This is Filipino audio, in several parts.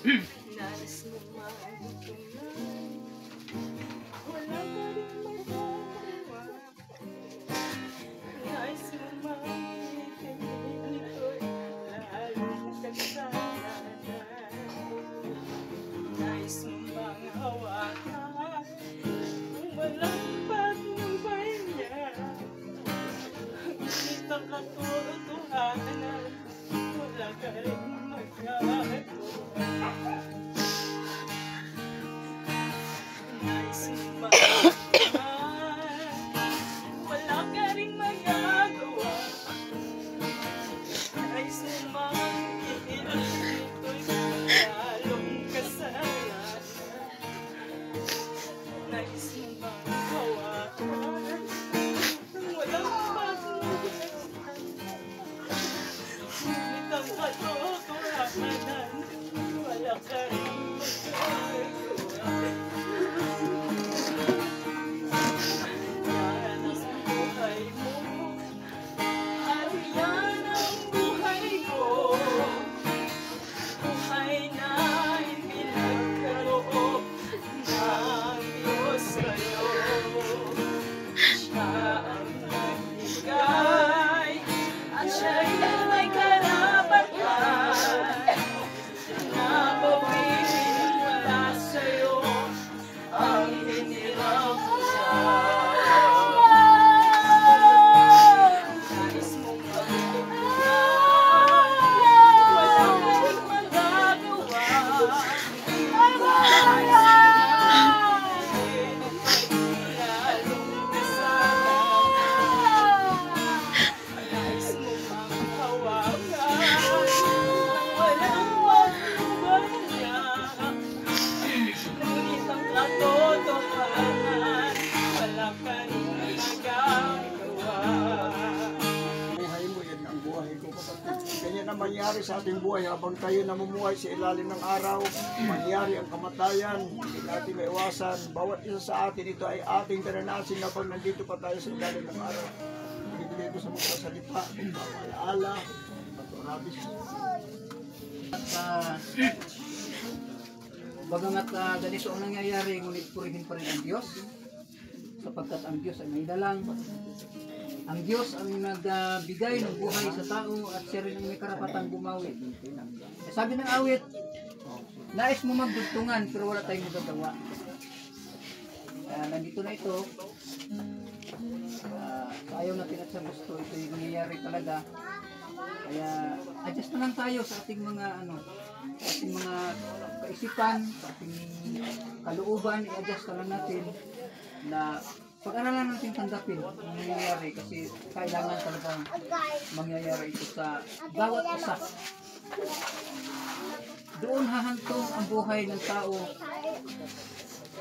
Nais mo maitunay, wala ka rin magagawa. Nais mo maitigil ito'y lalong kasalanan. Nais mo bang hawakan kung walang patnubay niya? Ngunit ang katotohanan, wala ka rin magagawa. Nais mo maitunay, wala ka rin magagawa. Nais mo maitigil ito'y lalong kasalanan. Nais mo bang hawakan kung walang patnubay? Ngunit ang katotohanan, wala ka rin magagawa. Yan ang buhay mo, at yan ang buhay ko. Buhay na ipinagkaloob ng Diyos sa'yo. Siya ang nagbigay, at siya'y may karapatan na bawiin mula sa'yo ang hiniram mo siya. Nais mong matutunan, wala ka rin magagawa. Lalong kasalanan. Nais mo mang hawakan nang walang patnubay niya. Ngunit ang katotohanan, wala ka rin magagawa. Buhay mo, yan ang buhay ko, kapatid. Ganyan ang mangyari sa ating buhay habang tayo namumuhay sa ilalim ng araw. Mangyari ang kamatayan, hindi natin maiwasan. Bawat isa sa atin, ito ay ating daranasin na pag nandito pa tayo sa ilalim ng araw. Bibigay ko sa mga salita, kung alaala, paturabis. At bagamat ganito ang nangyayari, ngunit purihin pa rin ang Diyos, sapagkat ang Diyos ay may dalang. Ang Diyos ang nagbigay ng buhay sa tao at siya rin ang may karapatang bumawi. Sabi ng awit, nais mo magdugtungan pero wala tayong magagawa. Nandito na ito, sa ayaw natin at sa gusto, ito yung nangyayari talaga. Kaya adjust na lang tayo sa ating mga sa ating mga kaisipan, sa ating kalooban, i-adjust na lang natin na pag-aralan natin tanggapin ang nangyayari kasi kailangan talagang mangyayari ito sa bawat isa. Doon hahantong ang buhay ng tao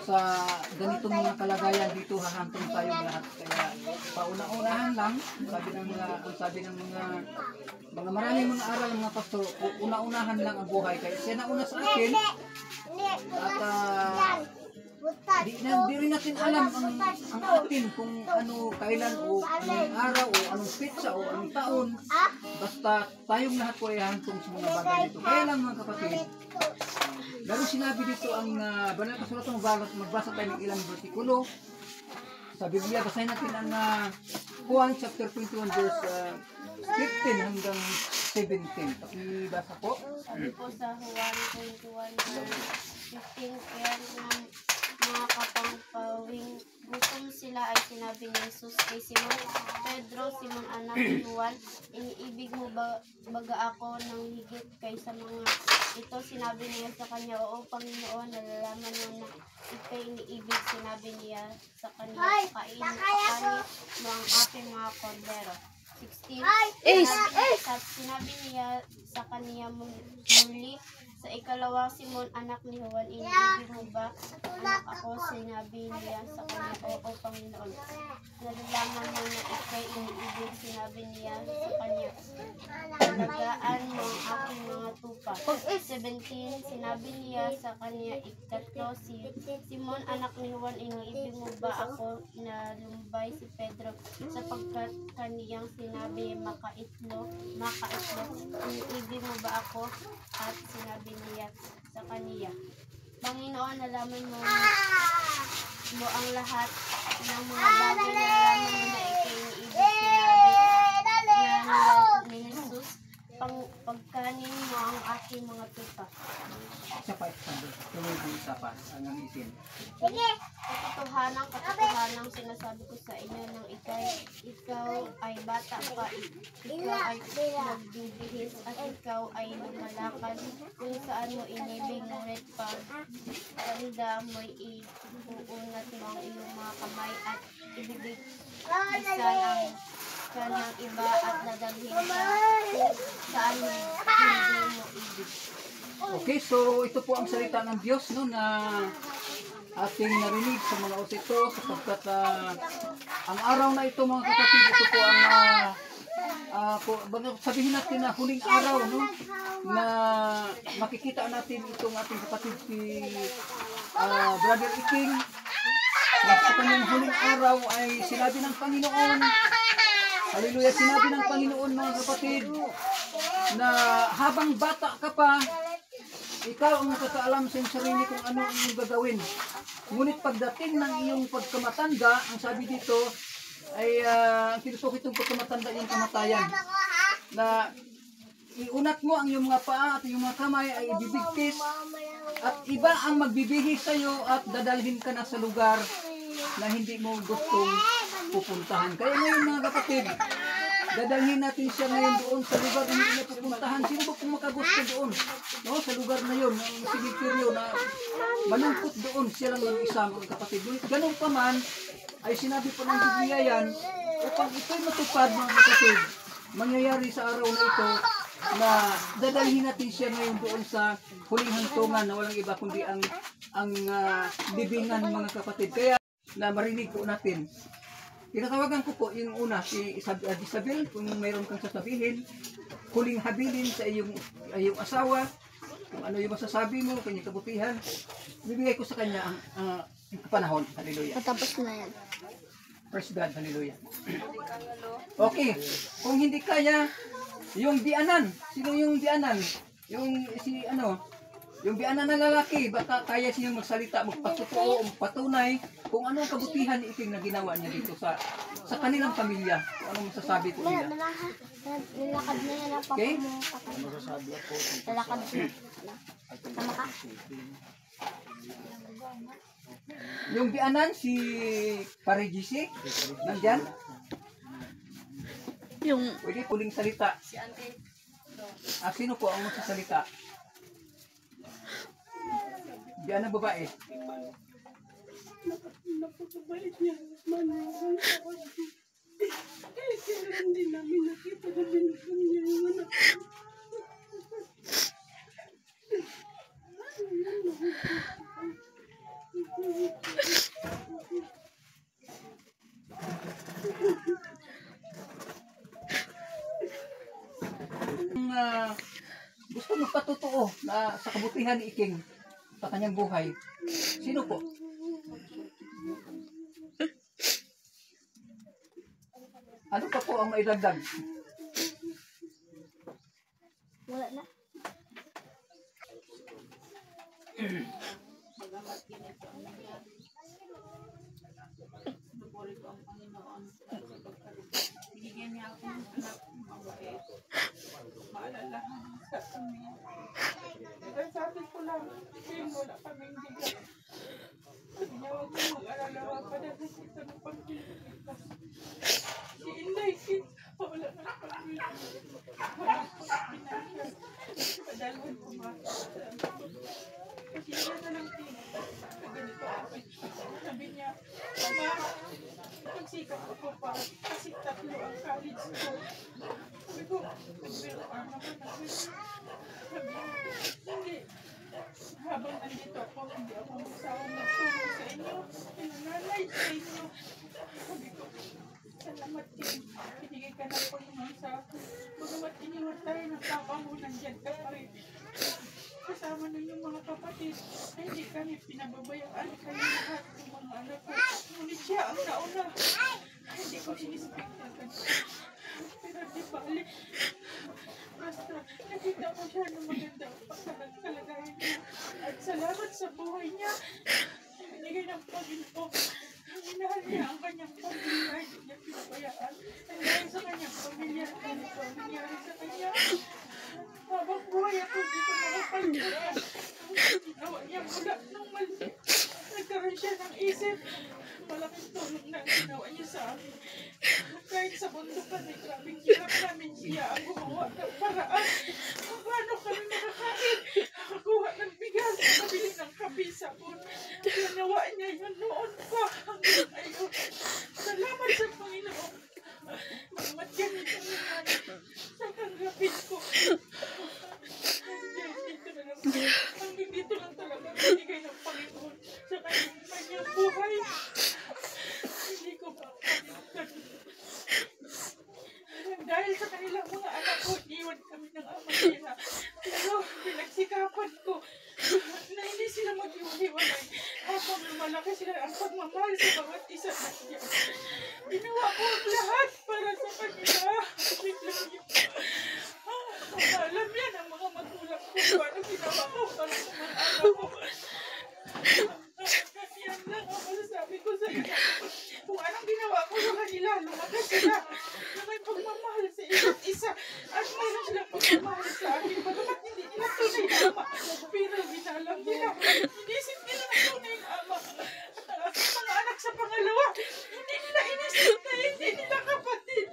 sa ganitong mga kalagayan. Dito hahantong tayong lahat. Kaya pauna-unahan lang, sabi ng mga maraming mga aral ng mga pastor, una-unahan lang ang buhay. Kaya siya nauna sa akin at di rin natin alam ang atin kung ano, kailan o anong araw o anong pitsa o anong taon. Basta tayong lahat po ay hantong sa mga bagay dito. Kaya lang mga kapatid, lalo sinabi dito ang banal na kasulatan, magbasa tayo ng ilang versikulo sa Biblia. Basahin natin ang Juan chapter 21 verse 15 hanggang 17. Pakibasa po. Sabi po sa Juan 21 verse 15, kaya mga kapangpawing gutom sila ay sinabi ni Jesus kay Simon Pedro, Simon anak ni Juan, iniibig mo baga ako ng higit kaysa mga ito? Sinabi niya sa kanya, oo Panginoon, nalalaman mo na ika'y iniibig. Sinabi niya sa kanya, kainin mo ang aking mga kordero. 16. Sinabi niya sa kanya muli, sa ikalawa, Simon anak ni Juan, iniibig mo ba anak ako? Sinabi niya sa kanya, oo Panginoon, nalalaman mo na ika'y iniibig. Sinabi niya sa kanya, alagaan mo ang aking mga tupa. 17, sinabi niya sa kanya ikatlo, Simon, anak ni Juan, iniibig mo ba ako? Nalumbay si Pedro, sapagkat kaniyang sinabi, makaitlog, iniibig mo ba ako? At sinabi niya sa kaniya, Panginoon, nalaman mo ang lahat ng mga bagay na nalaman mo na ikay iniibig. Sinabi ni Jesus, pagkanin mo ang aking mga tupa. Isa pa, tuloy din isa pa, ang isin. Katotohanan sinasabi ko sa inyo nang ikaw ay bata pa, ikaw ay nagbibihis at ikaw ay lumalakad kung saan mo inibig, ngunit pag tanda mo'y iuunat mo ang iyong mga kamay at ibibig isan ang kanyang iba at dadalhin ka kung saan hindi mo ibig. Okay, so ito po ang salita ng Diyos, no, na ating narinig sa mga osito, sapagkat ang araw na ito, mga kapatid, ito po ang sabihin natin na huling araw, no, na makikita natin itong ating kapatid si Brother Iking. Sa kanyang huling araw ay sinabi ng Panginoon, hallelujah, sinabi ng Panginoon, mga kapatid, na habang bata ka pa, ikaw ang nakakaalam sa iyong sarili kung ano ang iyong gagawin. Ngunit pagdating ng iyong pagkamatanda, ang sabi dito ay ang tinutukoy itong pagkamatanda yung kamatayan. Na iunat mo ang iyong mga paa at iyong mga kamay ay ibibigkis at iba ang magbibihis sa iyo at dadalhin ka na sa lugar na hindi mo gustong pupuntahan. Kaya ngayon, mga kapatid, dadalhin natin siya ngayon doon sa lugar na hindi niya pupuntahan. Sino ba kung makagusto doon? No, sa lugar na yun, ang sinikiryo na malungkot doon, siya lang mag-isa, mga kapatid. Ganun pa man, ay sinabi po ng Biblia yan, upang ito'y matupad, mga kapatid, mangyayari sa araw na ito, na dadalhin natin siya ngayon doon sa huling hantungan na walang iba kundi ang libingan, mga kapatid. Kaya na marinig po natin. Tinatawagan ko po yung una, si Isabel, kung mayroon kang sasabihin, huling habilin sa iyong asawa, kung ano yung masasabi mo, kanyang kabutihan, bibigay ko sa kanya ang panahon. Hallelujah. Patapos na yan. Praise God. Hallelujah. Okay. Kung hindi kaya, yung bianan. Sino yung bianan? Yung bianan na lalaki, baka kaya siyang magsalita, magpatutuo, magpatunay kung ano ang kabutihan ni Iking na ginawa niya dito sa kanilang pamilya. Kung ano masasabi po nila. Nilakad na yan ang Okay? Nilakad na. Tama ka? Yung bianan, si Parijisi, nandyan? Pwede puling salita. Sino po ang magsasalita? Bianan babae. Napapabalik niya naman. Kaya hindi namin nakita na binuksan niya yung anak. Gusto magpatutuo na sa kabutihan ni Iking sa kanyang buhay. Sino po? Ano pa po ang maidagdag? Wala na. Binigyan niya ako ng anak ng mabait. Maalalahanan sa kami. Kaya sabi ko lang, King, wala kaming bigat. Sabi niya, huwag mo mag-alala, padala kita ng pagpilitas. Si Inday, wala na pagpilitas. Wala pagpilitas. Padalhan ko ba? Kasi yan na lang, King. Sa ganito ako. Sabi niya, Mama, pagsikap ako pa kasi 3 ang college ko. Sabi ko, nagbiro ka naman. Sabi niya, hindi. Habang nandito ako, hindi ako magsawang nagtulong sa inyo. Pinangalay sa inyo. Sabi ko, salamat din. Pinigay ka na po naman sa akin. Bagamat iniwatay na papa mo nandyan ka pa rin. Kasama nun yung mga kapatid. Hindi kami pinababayaan kayo lahat ng mga anak ko. Ngunit siya ang nauna. Hindi ko sinispektagan. Pero di bali. Basta nakita ko siya ng magandang pagkalagayan niya. At salamat sa buhay niya. Binigay ng Panginoon. Minahal niya ang kanyang pamilya. Hindi niya pinabayaan. At dahil sa kanyang pamilya, ano pa nangyari sa kanya? Habang buhay ako, hindi ko makapalimutan. Ang ginawa niya mula nung mali. Nagkaroon siya ng isip. Malaking tulong na ang ginawa niya sa amin. Kahit sa mundo kami, grabing hirap namin siya ang gumawa ng paraan. Kung paano kami makakain, nakakuha ng bigas, nabili ng kape, sabon. Ginawa niya yun noon pa hanggang ngayon. Salamat sa Panginoon. Mamat ganito naman sa tanggapin ko. Hanggang dito lang talaga binigay ng Panginoon sa kanyang buhay. Hindi ko makakalimutan. Dahil sa kanilang mga anak ko, iwan kami ng ama nila. Pero pinagsikapan ko na hindi sila mag-iwalay. Habang lumalaki sila ang pagmamahal sa bawat isa na niya. Ginawa ko ang lahat para sa kanila. Alam yan ang mga magulang ko paano ginawa ko para sa mga anak ko. Yan lang ang masasabi ko sa kanila. Kung anong ginawa ko sa kanila, lumagas sila na may pagmamahal sa isa't isa at mayroon silang pagmamahal sa akin. Bagamat hindi nila tunay na ama, pero ginalang nila. Inisip nila na tunay na ama. At ang aking mga anak sa pangalawa, hindi nila inisip na hindi nila kapatid.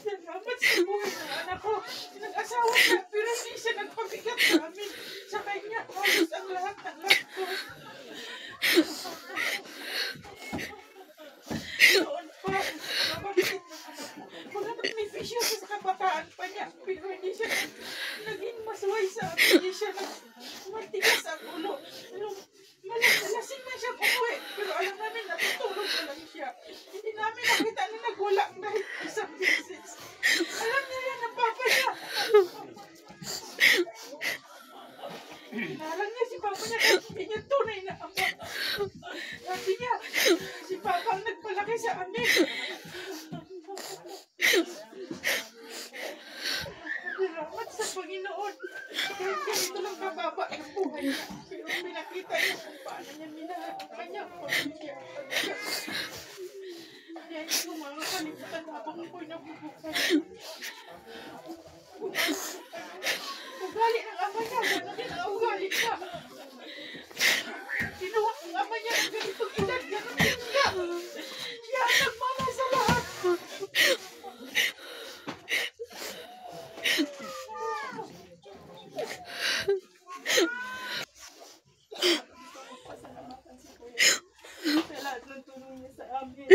Salamat sa buhay ng anak ko. Nag-asawa siya pero hindi siya nagpabigat sa amin. Sa kanya, halos ang lahat ng lahat ko. Noon pa, mababait ng anak ko. Bagamat may bisyo sa kabataan pa niya, pero hindi siya naging masway sa amin. Hindi siya matigas ang ulo. Malasing na siya umuwi, pero alam namin natutulog na lang siya. Hindi namin nakita na nagwala dahil isang beses. Alam niya yan ang papa niya. Nalang niya si papa niya kahit hindi niya tunay na ama. Sabi niya, si papa ang nagpalaki sa amin. Salamat sa Panginoon. Kahit ganito lang kababa ang buhay niya. Pero pinakita niya kung paano niya minahal ang kanyang pamilya. Kaya hindi ko makakalimutan habang ako'y nabubukan. Ugali ng ama niya, gano'n din ang ugali niya. Ginawa ang ama niya ng ganitong edad, gano'n din siya. Siya ang nagmamahal sa lahat. Sa lahat ng tulong niya sa amin.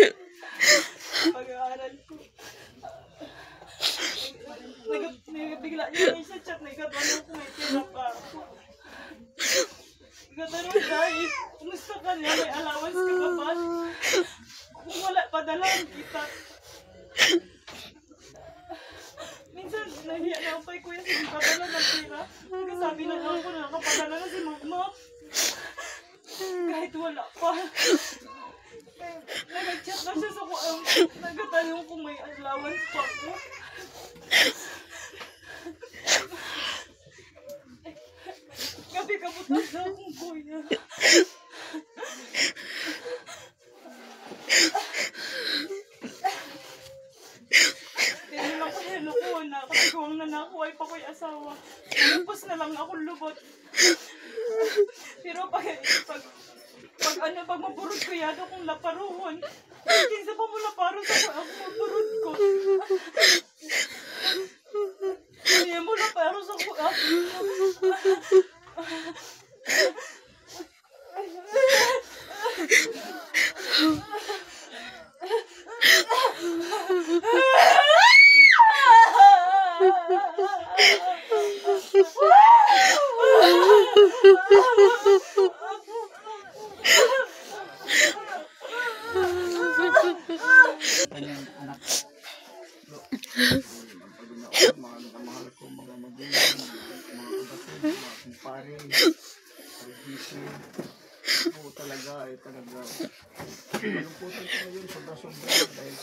Pag-aaral ko. Nagabigla niya rin sa chat. Nagkatanong kung may pera pa ako. Nagkatanong guys, kumusta ka niya? May allowance ka ba ba? Kung wala, padalaan kita. Minsan, nahiya na ako kay kuya. Sige, padala ng pera. Nagsasabi lang ako na nakapadala na si mama. Kahit wala pa. Nag-chat na siya sa kuang. Nagtatanong kung may allowance pa ako. Gabi kabutas na akong kuya. Kaya lang ko nilukuhan na kasi kung ang nanakuhay pa ko'y asawa. Lupos na lang akong lubot. Pero pag mapurod ko yado kong laparuhon. Kinsa pa mo laparo sa ako mapurod ko. Kaya mo laparo sa ako.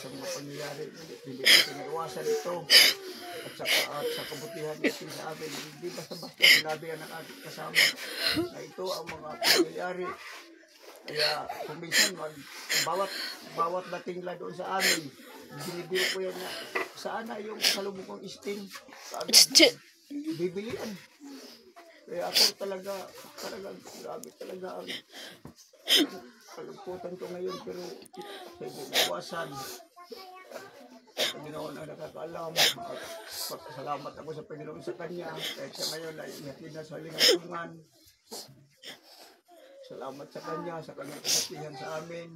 sa mga pangyayari. Hindi natin naiwasan ito. At sa kabutihan natin sa atin, hindi basta-basta sinabi ng ating kasama na ito ang mga pangyayari. Kaya kung minsan bawat dating doon sa amin, binibiro ko yan na sana yung kasalubukang istin bibilian. Kaya ako talaga grabe talaga ang kalungkutan ko ngayon, pero sa iwasan ang Panginoon ang nakakaalam. Salamat ako sa Panginoon sa Kanya kahit sa ngayon ay ihatid na sa lingatungan. Salamat sa Kanya, sa Kanyang kasatihan sa amin,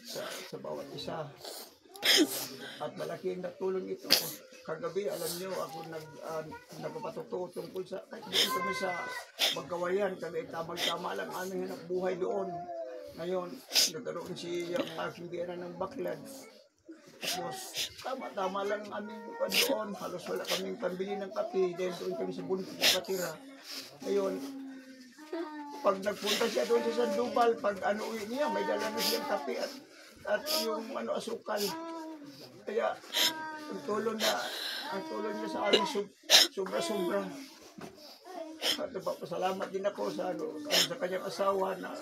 sa bawat isa. At malaking natulong ito. Kagabi, alam niyo, ako nagpapatuto tungkol sa, kahit doon kami sa Magkawayan, kami tamang-tama lang aming hanap buhay doon. Ngayon, nagkaroon yung aking biyanan ng baklad. Tapos, tama-tama lang aming doon. Halos wala kaming pambili ng kape dahil doon kami sa bundok ng katira. Ngayon, pag nagpunta siya doon sa Sandoval, pag uwi niya, may dala na siyang kape at yung asukal. Kaya, ang tulong niya sa amin sobra-sobra. At nagpapasalamat din ako sa kanyang asawa na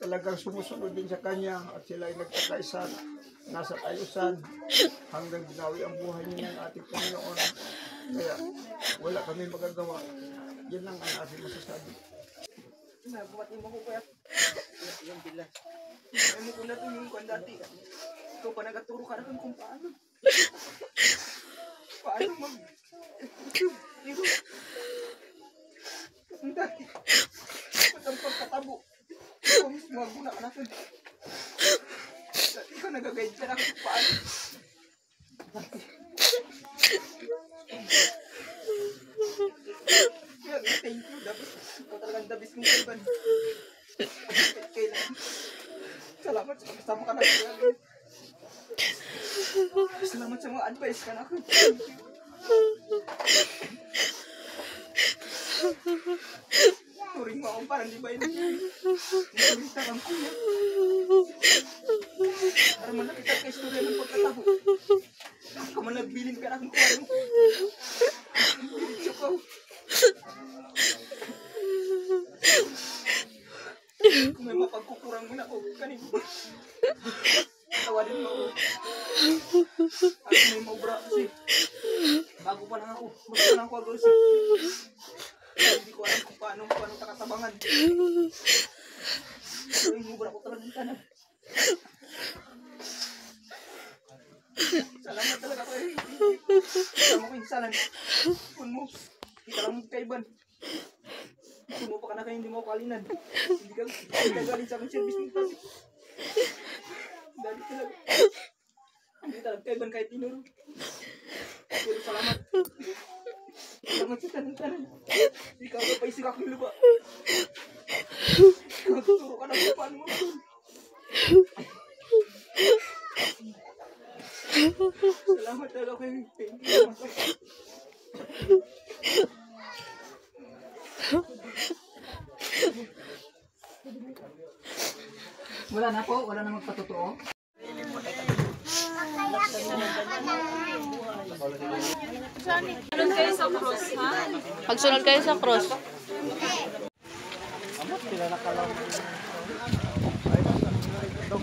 talagang sumusunod din sa kanya at sila ay nagkakaisa nasa ayusan hanggang ginawi ang buhay niya ng ating Panginoon. Kaya wala kami magagawa. Yan lang ang aking masasabi. Bumatin mo ko kaya. Yung bilas. Ay mo ko na ito yung kwan dati. Ikaw pa nagaturo ka na kung paano. Paano Pero, ang dati. At ang pagkatabo. Ikaw mismo maguna ka na ito. Dati ka nag-guide ka na kung paano. Thank you. Ikaw talagang dabis kong kaiban. Kailan. Salamat sa kasama ka na. Salamat sa mga advice ka na ako. Turing mo akong parang di ba yun? Nagsalita kang kuya. Para man nakita ka istorya ng pagkataho. Kung man nagbilin ka na akong kuya. Bilit ko. Kung may mapagkukurang mo na ako, kanino ba? Tawadin mo ako. Ako may mabra kasi. Bago pa lang ako. Bago pa lang ako agos. Hindi ko alam kung paano takatabangan. Pero yung mabra ko talagang tanag. Salamat talaga ko eh. Salamat ko yung salan. Kung mo, kita lang magkaiban. Kung mo pa ka na kayo, hindi mo kalinan. Hindi ka galing sa aking service mo kasi. Dali talaga. Hindi talaga kaiban kahit tinuro. Pero salamat. Salamat sa tanan-tanan. Ikaw ka pa isikak ng lupa. Tuturo ka na kung paano mo. Salamat talaga kayo. Thank you. Wala na po, wala na magpatotoo. Sunod kayo sa cross, ha? Pagsunod kayo sa cross. Ito.